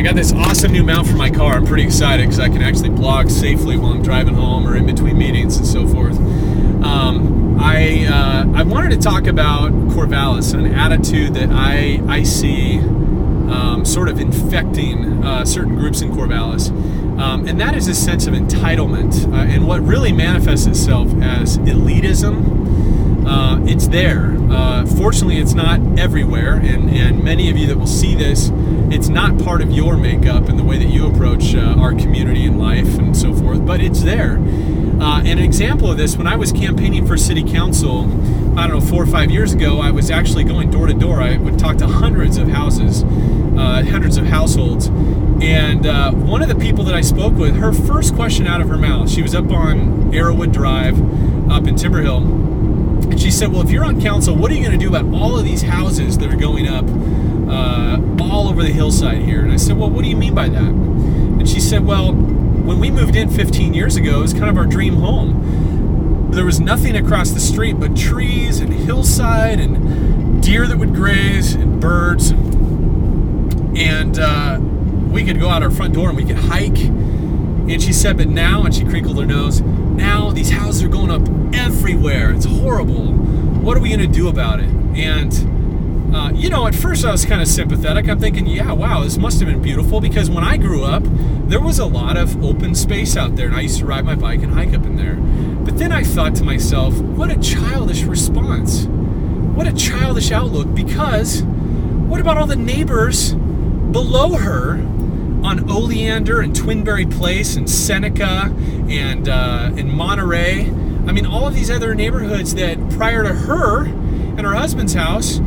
got this awesome new mount for my car. I'm pretty excited because I can actually blog safely while I'm driving home or in between meetings and so forth. I wanted to talk about Corvallis and an attitude that I see sort of infecting certain groups in Corvallis. And that is a sense of entitlement and what really manifests itself as elitism. It's there. Fortunately, it's not everywhere, and many of you that will see this, it's not part of your makeup and the way that you approach our community and life and so forth, but it's there. And an example of this, when I was campaigning for city council, 4 or 5 years ago, I was actually going door to door. I would talk to hundreds of houses, hundreds of households. And one of the people that I spoke with, her first question out of her mouth, she was up on Arrowwood Drive up in Timber Hill, and she said, well, if you're on council, what are you going to do about all of these houses that are going up all over the hillside here? And I said, well, what do you mean by that? And she said, well, when we moved in 15 years ago, it was kind of our dream home. There was nothing across the street but trees and hillside and deer that would graze and birds. And we could go out our front door and we could hike. And she said, but now, and she crinkled her nose, now these houses are going up everywhere. It's horrible. What are we going to do about it? And, at first I was kind of sympathetic. I'm thinking, yeah, wow, this must have been beautiful, because when I grew up, there was a lot of open space out there, and I used to ride my bike and hike up in there. But then I thought to myself, what a childish response. What a childish outlook, because what about all the neighbors below her on Oleander and Twinberry Place and Seneca and in Monterey? I mean, all of these other neighborhoods that prior to her and her husband's house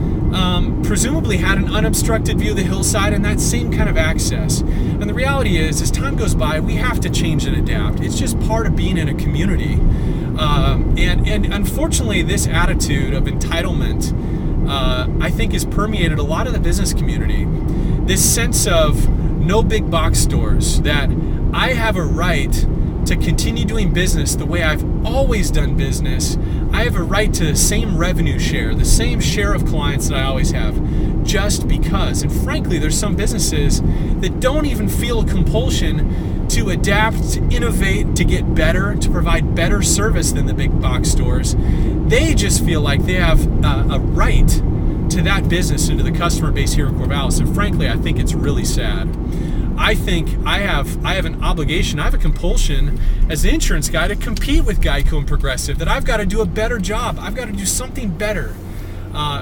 presumably had an unobstructed view of the hillside and that same kind of access. And the reality is, as time goes by, we have to change and adapt. It's just part of being in a community. And unfortunately, this attitude of entitlement, I think, has permeated a lot of the business community. This sense of no big box stores, that I have a right to continue doing business the way I've always done business. I have a right to the same revenue share, the same share of clients that I always have, just because. And frankly, there's some businesses that don't even feel a compulsion to adapt, to innovate, to get better, to provide better service than the big box stores. They just feel like they have a right to that business and to the customer base here in Corvallis. And frankly, I think it's really sad. I think I have an obligation, I have a compulsion as an insurance guy to compete with Geico and Progressive, that I've got to do a better job. I've got to do something better.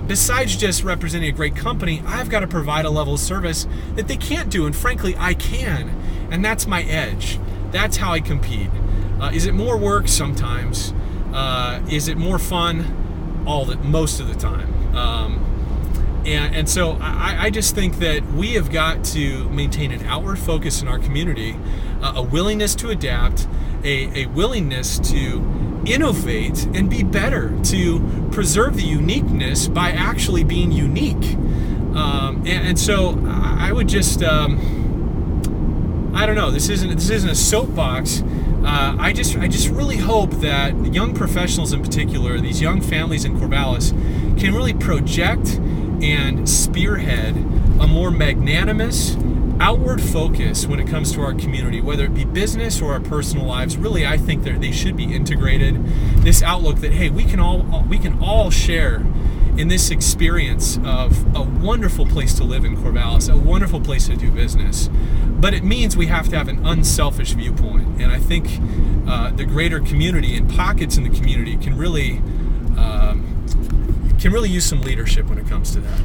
Besides just representing a great company, I've got to provide a level of service that they can't do, and frankly, I can. And that's my edge. That's how I compete. Is it more work? Sometimes. Is it more fun? Most of the time. And so I just think that we have got to maintain an outward focus in our community, a willingness to adapt, a willingness to innovate and be better, to preserve the uniqueness by actually being unique. And so I would just, I don't know, this isn't a soapbox. I just really hope that young professionals in particular, these young families in Corvallis, can really project and spearhead a more magnanimous, outward focus when it comes to our community, whether it be business or our personal lives. Really, I think they should be integrated. This outlook that, hey, we can all share in this experience of a wonderful place to live in Corvallis, a wonderful place to do business. But it means we have to have an unselfish viewpoint. And I think the greater community and pockets in the community can really use some leadership when it comes to that.